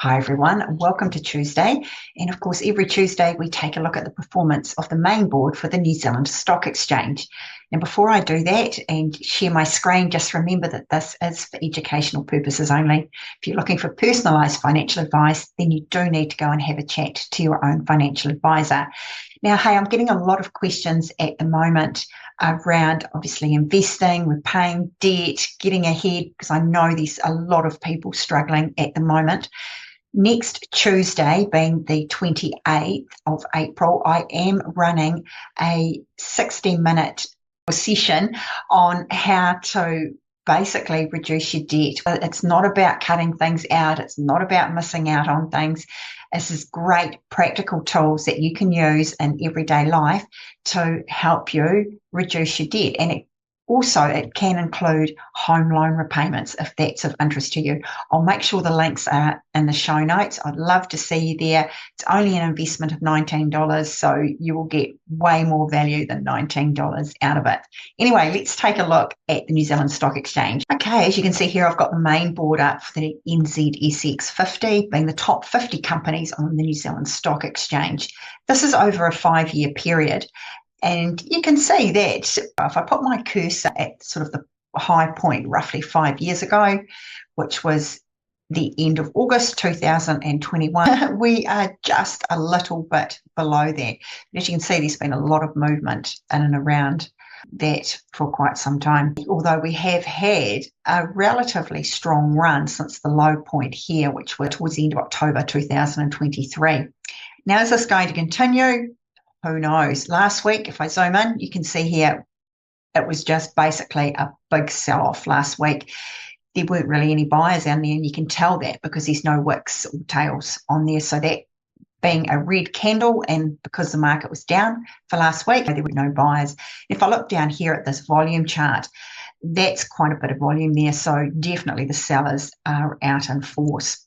Hi everyone, welcome to Tuesday. And of course, every Tuesday we take a look at the performance of the main board for the New Zealand Stock Exchange. And before I do that and share my screen, just remember that this is for educational purposes only. If you're looking for personalised financial advice, then you do need to go and have a chat to your own financial advisor. Now, hey, I'm getting a lot of questions at the moment around obviously investing, repaying debt, getting ahead, because I know there's a lot of people struggling at the moment. Next Tuesday, being the 28th of April, I am running a 60-minute session on how to basically reduce your debt. It's not about cutting things out. It's not about missing out on things. This is great practical tools that you can use in everyday life to help you reduce your debt. And it can include home loan repayments if that's of interest to you. I'll make sure the links are in the show notes. I'd love to see you there. It's only an investment of $19, so you will get way more value than $19 out of it. Anyway, let's take a look at the New Zealand Stock Exchange. Okay, as you can see here, I've got the main board up for the NZSX 50, being the top 50 companies on the New Zealand Stock Exchange. This is over a 5-year period. And you can see that if I put my cursor at sort of the high point roughly 5 years ago, which was the end of August 2021, we are just a little bit below that. As you can see, there's been a lot of movement in and around that for quite some time, although we have had a relatively strong run since the low point here, which was towards the end of October 2023. Now, is this going to continue? Who knows? Last week, if I zoom in, you can see here, it was just basically a big sell-off last week. There weren't really any buyers down there, and you can tell that because there's no wicks or tails on there. So that being a red candle, and because the market was down for last week, there were no buyers. If I look down here at this volume chart, that's quite a bit of volume there. So definitely the sellers are out in force.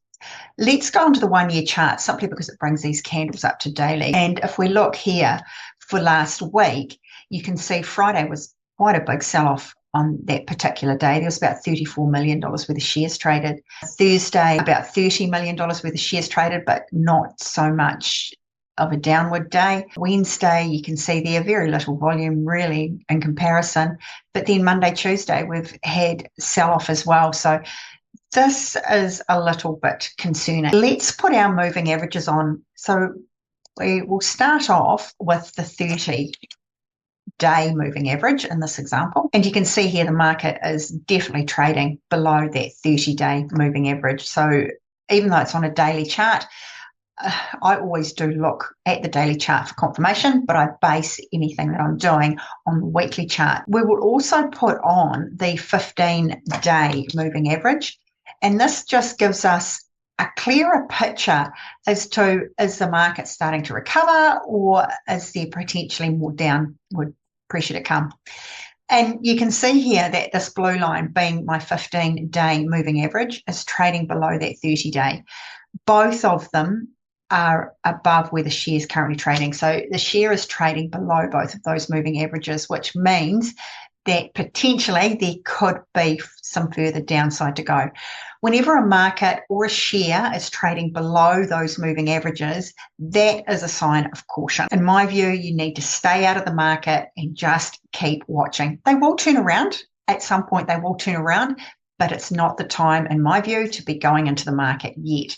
Let's go onto the 1-year chart simply because it brings these candles up to daily. And if we look here for last week, you can see Friday was quite a big sell-off on that particular day. There was about $34 million worth of shares traded. Thursday, about $30 million worth of shares traded, but not so much of a downward day. Wednesday, you can see there very little volume really in comparison. But then Monday, Tuesday, we've had sell-off as well. So this is a little bit concerning. Let's put our moving averages on. So we will start off with the 30-day moving average in this example. And you can see here the market is definitely trading below that 30-day moving average. So even though it's on a daily chart, I always do look at the daily chart for confirmation, but I base anything that I'm doing on the weekly chart. We will also put on the 15-day moving average. And this just gives us a clearer picture as to, is the market starting to recover, or is there potentially more downward pressure to come? And you can see here that this blue line, being my 15-day moving average, is trading below that 30-day. Both of them are above where the share is currently trading. So the share is trading below both of those moving averages, which means that potentially there could be some further downside to go. Whenever a market or a share is trading below those moving averages, that is a sign of caution. In my view, you need to stay out of the market and just keep watching. They will turn around. At some point, they will turn around, but it's not the time, in my view, to be going into the market yet.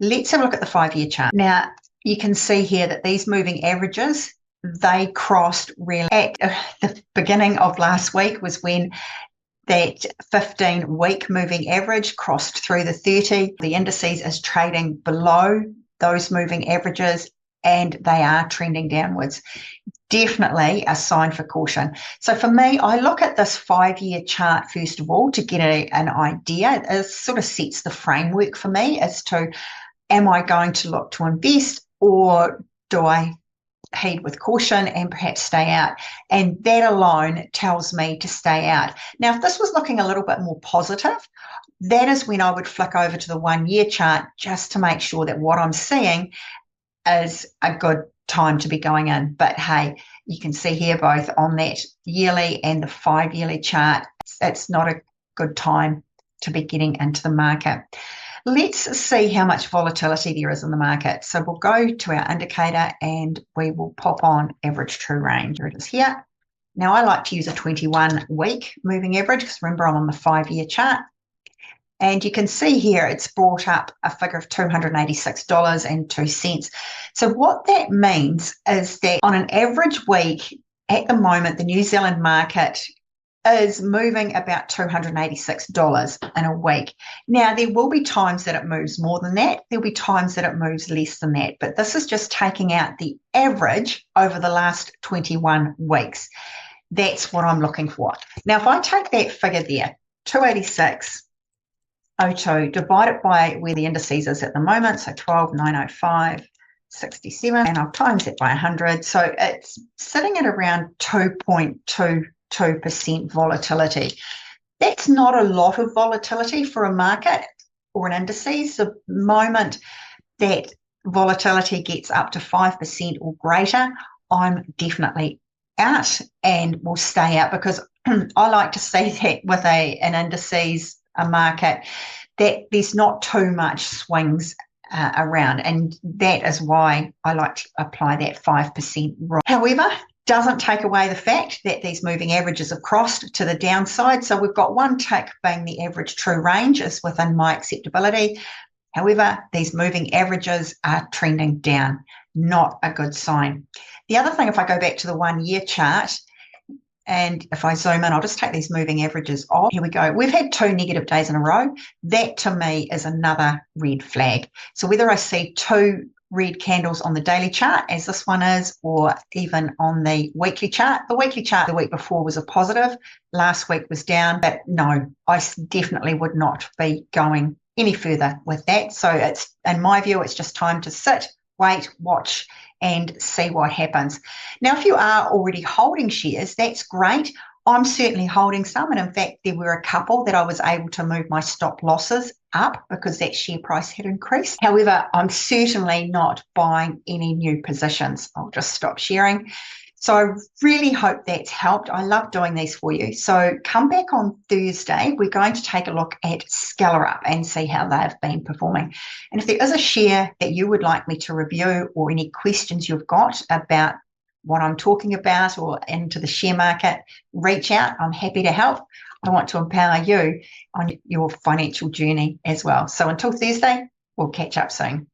Let's have a look at the 5-year chart. Now, you can see here that these moving averages, they crossed really at the beginning of last week was when that 15-week moving average crossed through the 30. The indices is trading below those moving averages, and they are trending downwards. Definitely a sign for caution. So for me, I look at this 5-year chart first of all to get an idea. It sort of sets the framework for me as to, am I going to look to invest, or do I heed with caution and perhaps stay out? And that alone tells me to stay out. Now, if this was looking a little bit more positive, that is when I would flick over to the 1-year chart just to make sure that what I'm seeing is a good time to be going in. But hey, you can see here both on that yearly and the 5-yearly chart, it's not a good time to be getting into the market. Let's see how much volatility there is in the market. So we'll go to our indicator and we will pop on average true range. There it is here. Now I like to use a 21-week moving average because remember I'm on the 5-year chart. And you can see here it's brought up a figure of $286.02. So what that means is that on an average week at the moment, the New Zealand market is moving about $286 in a week. Now, there will be times that it moves more than that. There'll be times that it moves less than that. But this is just taking out the average over the last 21 weeks. That's what I'm looking for. Now, if I take that figure there, 286.02, divide it by where the indices is at the moment, so 12,905.67, and I'll times it by 100. So it's sitting at around 2.22% volatility. That's not a lot of volatility for a market or an indices. The moment that volatility gets up to 5% or greater, I'm definitely out and will stay out because I like to see that with an indices, a market, that there's not too much swings around, and that is why I like to apply that 5% rule. However, doesn't take away the fact that these moving averages have crossed to the downside. So we've got one tick being the average true range is within my acceptability. However, these moving averages are trending down, not a good sign. The other thing, if I go back to the 1-year chart, and if I zoom in, I'll just take these moving averages off. Here we go. We've had 2 negative days in a row. That to me is another red flag. So whether I see 2 red candles on the daily chart, as this one is, or even on the weekly chart. The weekly chart the week before was a positive. Last week was down, but no, I definitely would not be going any further with that. So it's, in my view, it's just time to sit, wait, watch, and see what happens. Now, if you are already holding shares, that's great. I'm certainly holding some, and in fact, there were a couple that I was able to move my stop losses up because that share price had increased. However, I'm certainly not buying any new positions. I'll just stop sharing. So I really hope that's helped. I love doing these for you. So come back on Thursday. We're going to take a look at ScalaUp and see how they've been performing. And if there is a share that you would like me to review or any questions you've got about what I'm talking about or into the share market, reach out. I'm happy to help. I want to empower you on your financial journey as well. So until Thursday, we'll catch up soon.